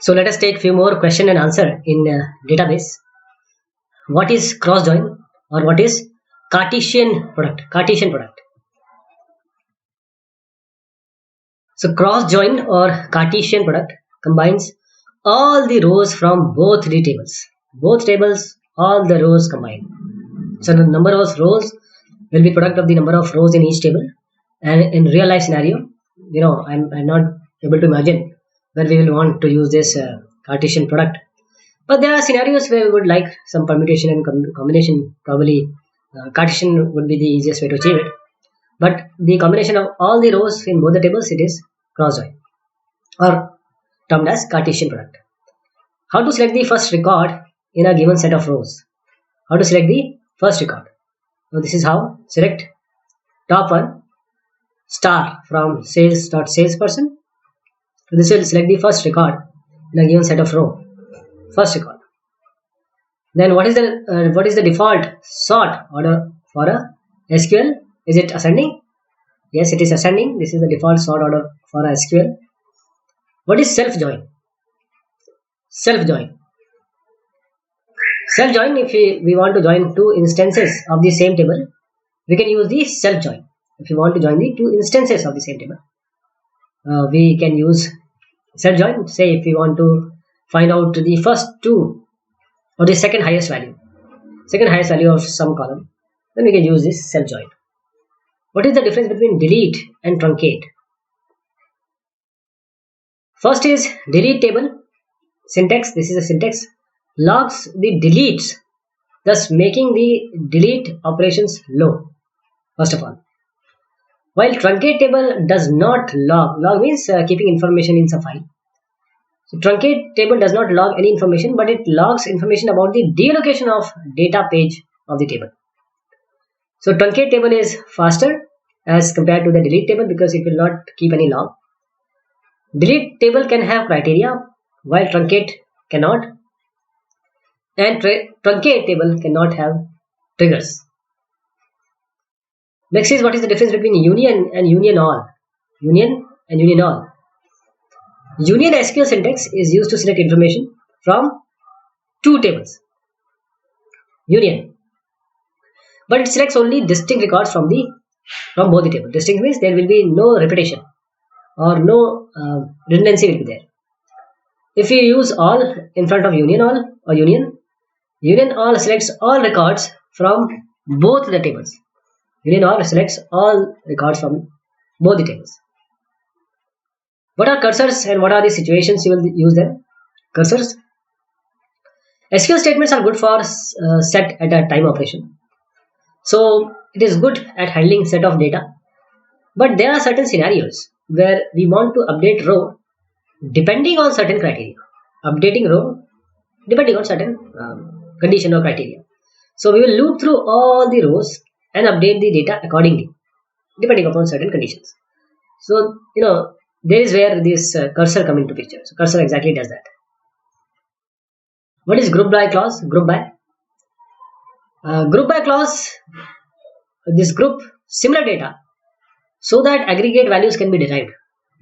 So let us take few more question and answer in database. What is cross join or what is Cartesian product? Cartesian product. So cross join or Cartesian product combines all the rows from both the tables. Both tables, all the rows combined. So the number of rows will be product of the number of rows in each table. And in real life scenario, I'm not able to imagine where we will want to use this Cartesian product. But there are scenarios where we would like some permutation and combination. Probably Cartesian would be the easiest way to achieve it. But the combination of all the rows in both the tables, it is cross join or termed as Cartesian product. How to select the first record in a given set of rows? How to select the first record? So this is how. Select top one star from sales.salesperson. So this will select the first record in a given set of row. First record. Then what is the default sort order for a SQL? Is it ascending? Yes, it is ascending. This is the default sort order for a SQL. What is self join? Self join. Self join, if we want to join two instances of the same table, we can use the self join. If you want to join the two instances of the same table, we can use self join. Say if we want to find out the first two or the second highest value of some column, then we can use this self join. What is the difference between delete and truncate? First is delete table syntax. This is the syntax. Logs the deletes, thus making the delete operations low. First of all, while truncate table does not log. Log means keeping information in some file. So truncate table does not log any information, but it logs information about the deallocation of data page of the table. So truncate table is faster as compared to the delete table because it will not keep any log. Delete table can have criteria while truncate cannot, and truncate table cannot have triggers. Next is what is the difference between union and union all. Union and union all. Union SQL syntax is used to select information from two tables. Union. But it selects only distinct records from both the tables. Distinct means there will be no repetition or no redundancy will be there. If you use all in front of union all or union all selects all records from both the tables. Union all selects all records from both the tables. What are cursors and what are the situations you will use them? Cursors. SQL statements are good for set at a time operation. So it is good at handling set of data. But there are certain scenarios where we want to update row depending on certain criteria. Updating row depending on certain condition or criteria. So we will loop through all the rows and update the data accordingly depending upon certain conditions. So there is where this cursor come into picture. So cursor exactly does that. What is group by clause? Group by clause. This group similar data so that aggregate values can be derived.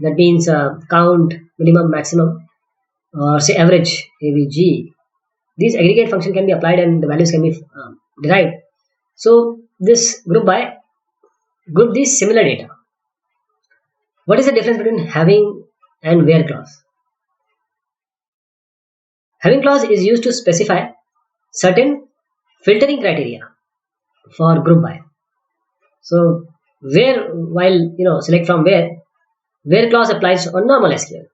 That means count, minimum, maximum, or say average, AVG. These aggregate function can be applied and the values can be derived. So this group these similar data. What is the difference between having and where clause? Having clause is used to specify certain filtering criteria for group by. So while select from where clause applies on normal SQL.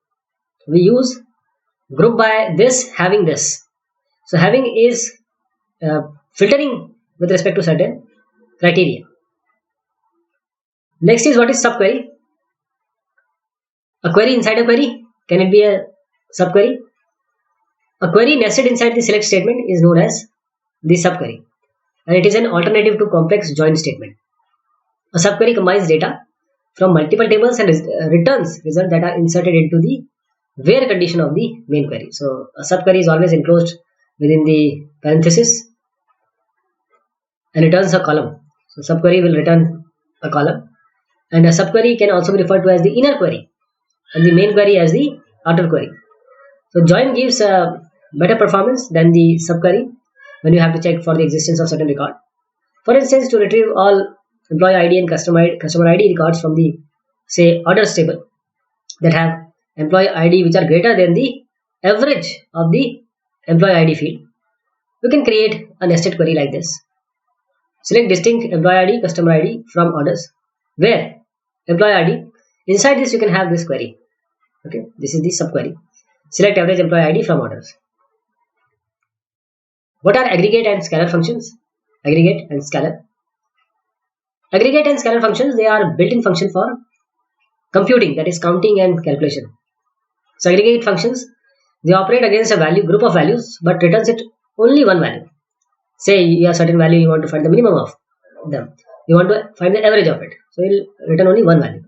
We use group by this, having this. So having is filtering with respect to certain criteria. Next is what is subquery. A query inside a query. Can it be a subquery? A query nested inside the select statement is known as the subquery, and it is an alternative to complex join statement. A subquery combines data from multiple tables and returns results that are inserted into the where condition of the main query. So a subquery is always enclosed within the parenthesis and returns a column. So subquery will return a column, and a subquery can also be referred to as the inner query and the main query as the outer query. So join gives a better performance than the subquery when you have to check for the existence of certain record. For instance, to retrieve all employee ID and customer ID records from the say orders table that have employee ID which are greater than the average of the employee ID field, we can create a nested query like this. Select distinct employee ID, customer ID from orders, where employee ID, inside this you can have this query. Okay, this is the subquery. Select average employee ID from orders. What are aggregate and scalar functions? Aggregate and scalar. Aggregate and scalar functions, they are built-in function for computing, that is counting and calculation. So aggregate functions, they operate against a value group of values but returns it only one value. Say you have certain value, you want to find the minimum of them. You want to find the average of it. So it will return only one value.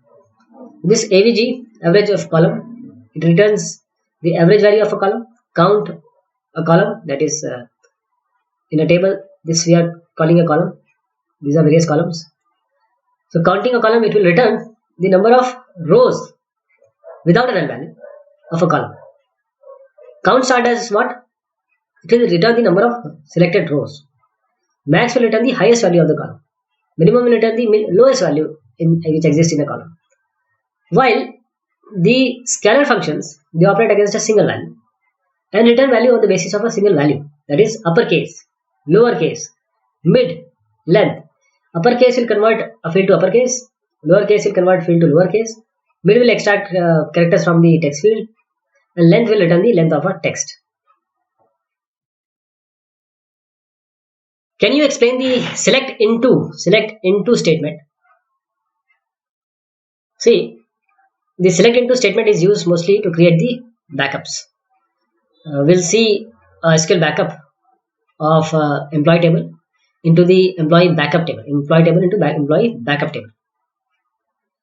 This AVG, average of column, it returns the average value of a column. Count a column, that is in a table, this we are calling a column. These are various columns. So counting a column, it will return the number of rows without a null value of a column. Count start as what? It will return the number of selected rows. Max will return the highest value of the column. Minimum will return the lowest value which exists in the column. While the scalar functions, they operate against a single value and return value on the basis of a single value, that is uppercase, lowercase, mid, length. Uppercase will convert a field to uppercase, lowercase will convert field to lowercase, mid will extract characters from the text field, and length will return the length of a text. Can you explain the select into statement? See, the select into statement is used mostly to create the backups. We'll see a SQL backup of employee table into the employee backup table, employee table into employee backup table.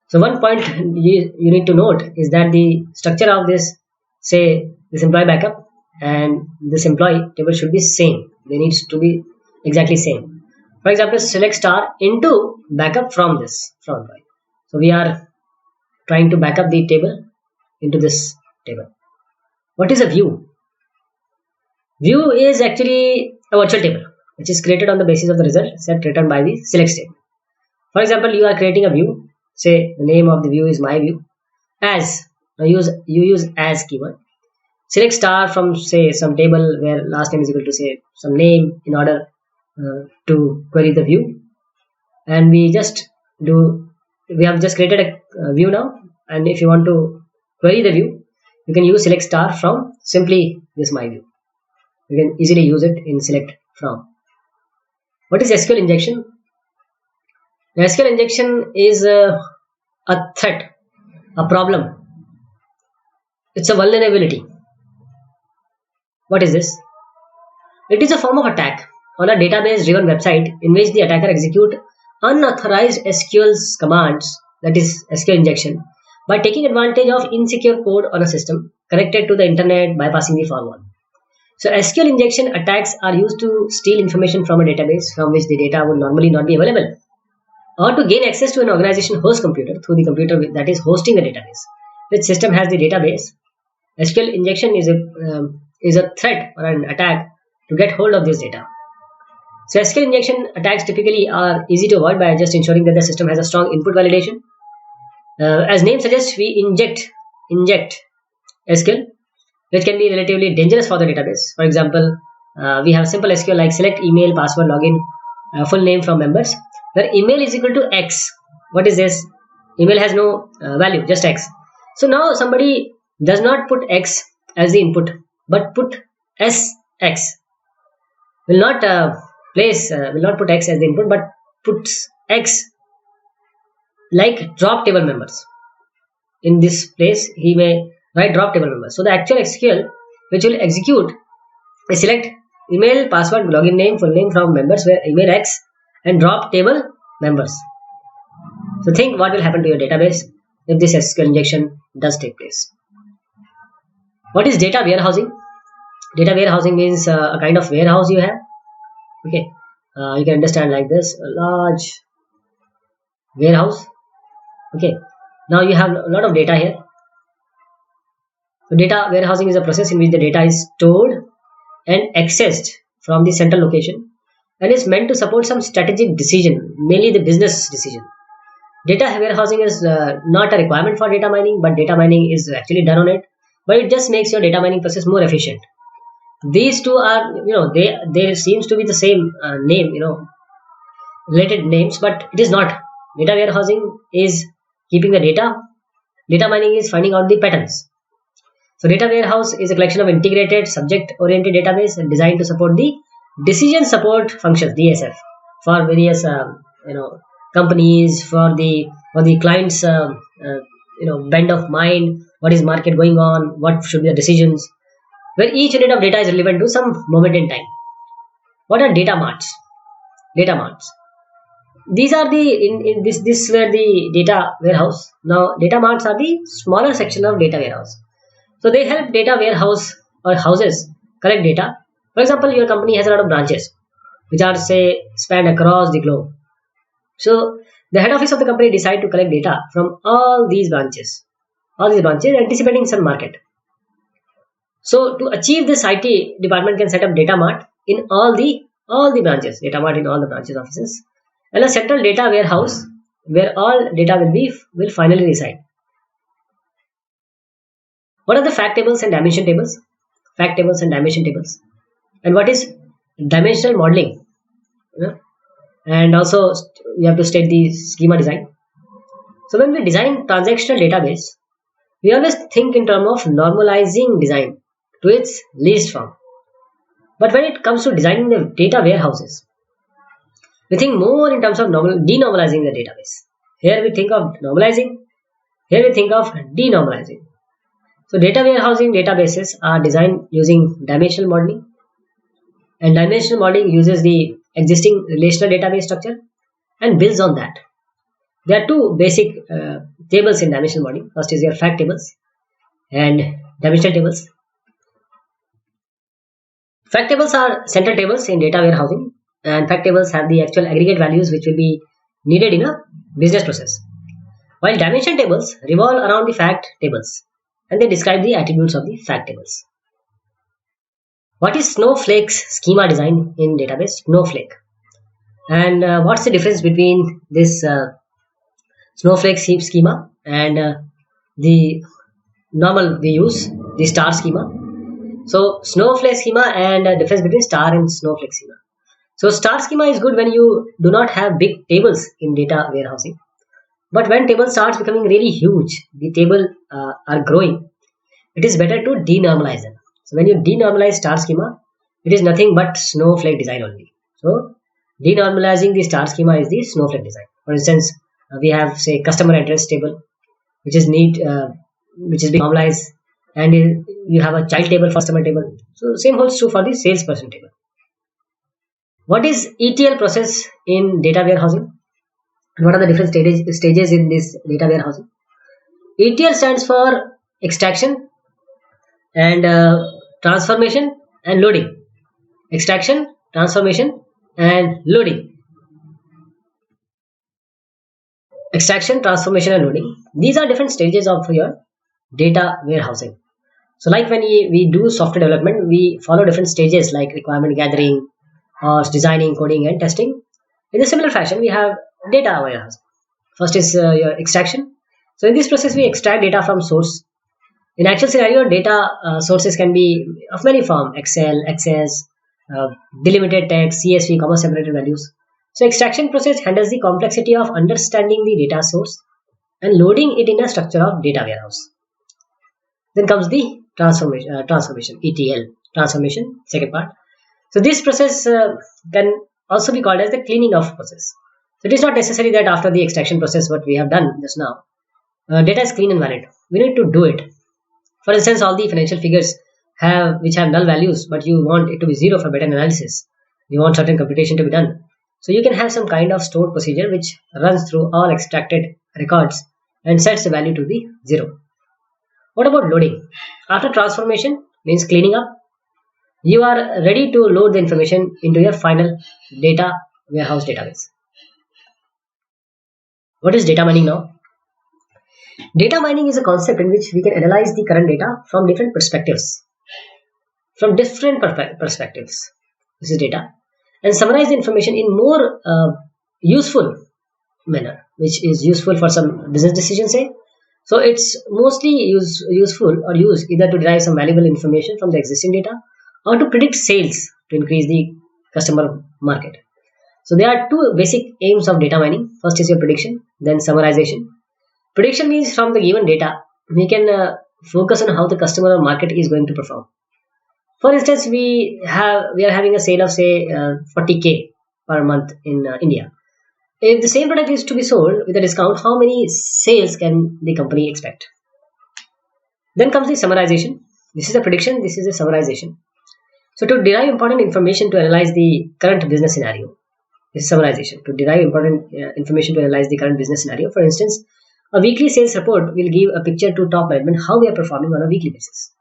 So one point you need to note is that the structure of this, say this employee backup and this employee table should be same. They need to be exactly same. For example, select star into backup from employee. So we are trying to back up the table into this table. What is a view? View is actually a virtual table which is created on the basis of the result set returned by the select statement. For example, you are creating a view. Say the name of the view is my view. As you use as keyword. Select star from say some table where last name is equal to say some name in order to query the view, and we have just created a view now, and if you want to query the view, you can use select star from simply this my view. You can easily use it in select from. What is SQL injection? Now, SQL injection is a threat, a problem. It's a vulnerability. What is this? It is a form of attack on a database driven website in which the attacker execute unauthorized SQL's commands, that is SQL injection, by taking advantage of insecure code on a system connected to the internet bypassing the firewall. So SQL injection attacks are used to steal information from a database from which the data would normally not be available, or to gain access to an organization host computer through the computer that is hosting the database. Which system has the database? SQL injection is a threat or an attack to get hold of this data. So SQL injection attacks typically are easy to avoid by just ensuring that the system has a strong input validation. As name suggests, we inject SQL, which can be relatively dangerous for the database. For example, we have simple SQL like select email, password, login, full name from members, where email is equal to X. What is this? Email has no value, just X. So now somebody does not put X as the input, but put SX. Will not put X as the input, but puts X like drop table members. In this place, he may write drop table members. So the actual SQL which will execute is select email, password, login name, full name from members where email X and drop table members. So think what will happen to your database if this SQL injection does take place. What is data warehousing? Data warehousing means a kind of warehouse you have. Okay, you can understand like this: a large warehouse. Okay, now you have a lot of data here. So data warehousing is a process in which the data is stored and accessed from the central location and is meant to support some strategic decision, mainly the business decision. Data warehousing is not a requirement for data mining, but data mining is actually done on it. But it just makes your data mining process more efficient. These two are, they seems to be the same name, related names, but it is not. Data warehousing is keeping the data. Data mining is finding out the patterns. So data warehouse is a collection of integrated subject-oriented database designed to support the decision support functions (DSF) for various companies, for the clients bend of mind, what is market going on, what should be the decisions, where each unit of data is relevant to some moment in time. What are data marts? Data marts. These are the in this were the data warehouse. Now data marts are the smaller section of data warehouse. So they help data warehouse or houses collect data. For example, your company has a lot of branches which are say span across the globe. So the head office of the company decide to collect data from all these branches anticipating some market. So to achieve this, IT department can set up data mart in all the branches, data mart in all the branches offices, and a central data warehouse where all data will finally reside. What are the fact tables and dimension tables? Fact tables and dimension tables. And what is dimensional modeling? You know? And also we have to state the schema design. So when we design transactional database, we always think in terms of normalizing design to its least form. But when it comes to designing the data warehouses, we think more in terms of denormalizing the database. Here we think of normalizing, here we think of denormalizing. So data warehousing databases are designed using dimensional modeling, and dimensional modeling uses the existing relational database structure and builds on that. There are two basic tables in dimensional modeling. First is your fact tables and dimensional tables. Fact tables are central tables in data warehousing, and fact tables have the actual aggregate values which will be needed in a business process. While dimension tables revolve around the fact tables and they describe the attributes of the fact tables. What is Snowflake's schema design in database? Snowflake. And what's the difference between this Snowflake schema and the normal we use, the star schema? So Snowflake schema and difference between star and Snowflake schema. So star schema is good when you do not have big tables in data warehousing. But when table starts becoming really huge, the table are growing, it is better to denormalize them. So when you denormalize star schema, it is nothing but Snowflake design only. So denormalizing the star schema is the Snowflake design. For instance, we have say customer address table, which is which is being normalized, and you have a child table, customer table. So same holds true for the salesperson table. What is ETL process in data warehousing? And what are the different stages in this data warehousing? ETL stands for extraction and transformation and loading. Extraction, transformation, and loading. Extraction, transformation, and loading. These are different stages of your data warehousing. So like when we do software development, we follow different stages like requirement gathering or designing, coding, and testing. In a similar fashion, we have data warehouse. First is your extraction. So in this process, we extract data from source. In actual scenario, data sources can be of many forms: Excel, Access, delimited text, CSV, comma separated values. So extraction process handles the complexity of understanding the data source and loading it in a structure of data warehouse. Then comes the transformation, ETL, transformation, second part. So this process can also be called as the cleaning of process. So it is not necessary that after the extraction process, what we have done just now, data is clean and valid. We need to do it. For instance, all the financial figures which have null values, but you want it to be zero for better analysis. You want certain computation to be done. So you can have some kind of stored procedure which runs through all extracted records and sets the value to the zero. What about loading? After transformation means cleaning up, you are ready to load the information into your final data warehouse database. What is data mining now? Data mining is a concept in which we can analyze the current data from different perspectives. From different perspectives. This is data. And summarize the information in more useful manner, which is useful for some business decisions, say. So it's mostly useful or used either to derive some valuable information from the existing data or to predict sales to increase the customer market. So there are two basic aims of data mining. First is your prediction, then summarization. Prediction means from the given data, we can focus on how the customer or market is going to perform. For instance, we are having a sale of say 40K per month in India. If the same product is to be sold with a discount, how many sales can the company expect? Then comes the summarization. This is a prediction, this is a summarization. So to derive important information to analyze the current business scenario, this is summarization. To derive important information to analyze the current business scenario, for instance, a weekly sales report will give a picture to top management how we are performing on a weekly basis.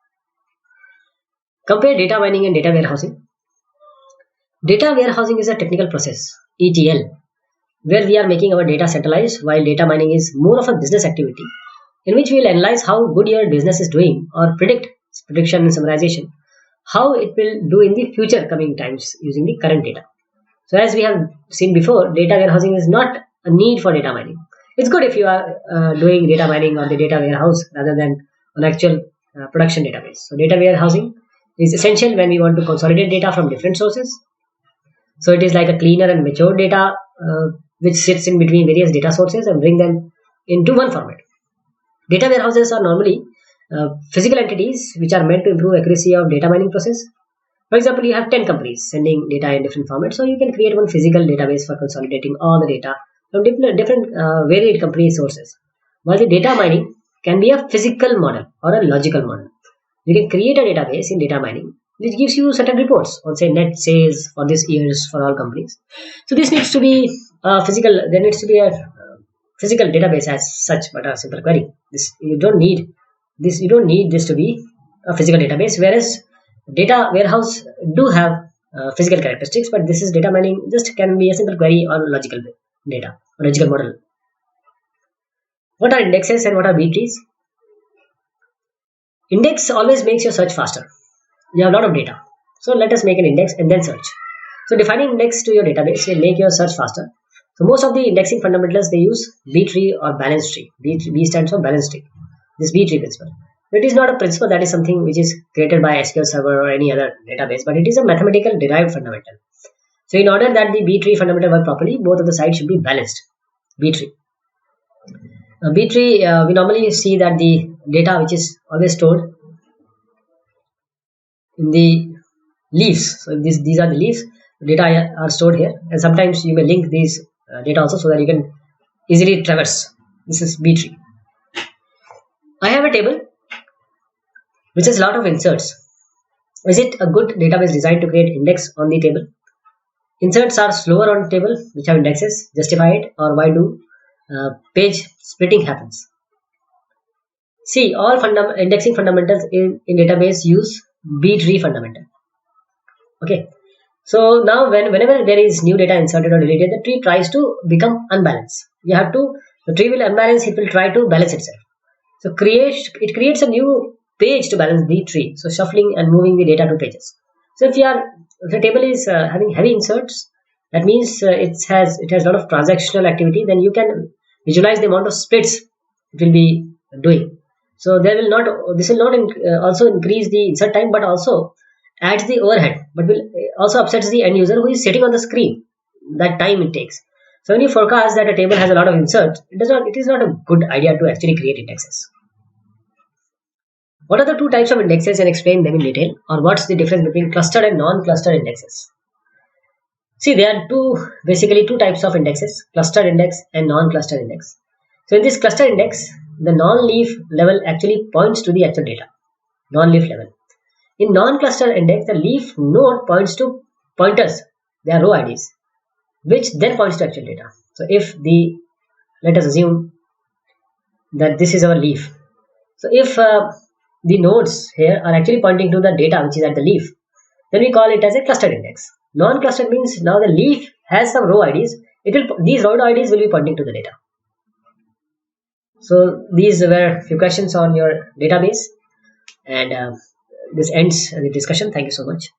Compare data mining and data warehousing. Data warehousing is a technical process, ETL, where we are making our data centralized, while data mining is more of a business activity in which we will analyze how good your business is doing or predict prediction and summarization, how it will do in the future coming times using the current data. So as we have seen before, data warehousing is not a need for data mining. It's good if you are doing data mining on the data warehouse rather than on actual production database. So data warehousing is essential when we want to consolidate data from different sources. So it is like a cleaner and mature data which sits in between various data sources and bring them into one format. Data warehouses are normally physical entities which are meant to improve accuracy of data mining process. For example, you have 10 companies sending data in different formats, so you can create one physical database for consolidating all the data from different varied company sources. While the data mining can be a physical model or a logical model. You can create a database in data mining which gives you certain reports on say net sales for this years for all companies. So this needs to be physical. There needs to be a physical database as such, but a simple query. This you don't need this. You don't need this to be a physical database. Whereas data warehouse do have physical characteristics, but this is data mining. Just can be a simple query on logical data or logical model. What are indexes and what are B trees? Index always makes your search faster. You have a lot of data. So let us make an index and then search. So defining index to your database will make your search faster. So most of the indexing fundamentals, they use B tree or balance tree. B stands for balance tree. This B tree principle. It is not a principle that is something which is created by SQL Server or any other database, but it is a mathematical derived fundamental. So in order that the B tree fundamental work properly, both of the sides should be balanced. B tree. B tree, we normally see that the data which is always stored in the leaves. So these are the leaves. Data are stored here, and sometimes you may link these data also so that you can easily traverse. This is B tree. I have a table which has a lot of inserts. Is it a good database designed to create index on the table? Inserts are slower on table which have indexes. Justify it, or why do page splitting happens? See, all indexing fundamentals in database use B tree fundamental. Okay. So now whenever there is new data inserted or deleted, the tree tries to become unbalanced. The tree will unbalance, it will try to balance itself. So it creates a new page to balance the tree. So shuffling and moving the data to pages. So if the table is having heavy inserts, that means it has a lot of transactional activity, then you can visualize the amount of splits it will be doing. So this will not also increase the insert time, but also adds the overhead, but will also upsets the end user who is sitting on the screen. That time it takes. So when you forecast that a table has a lot of inserts, it is not a good idea to actually create indexes. What are the two types of indexes, and explain them in detail, or what's the difference between clustered and non-clustered indexes? See, there are basically two types of indexes, clustered index and non-clustered index. So in this clustered index, the non-leaf level actually points to the actual data, non-leaf level. In non-clustered index, the leaf node points to pointers, they are row IDs, which then points to actual data. So let us assume that this is our leaf. So if the nodes here are actually pointing to the data which is at the leaf, then we call it as a clustered index. Non-clustered means now the leaf has some row IDs. These row IDs will be pointing to the data. So these were few questions on your database, and this ends the discussion. Thank you so much.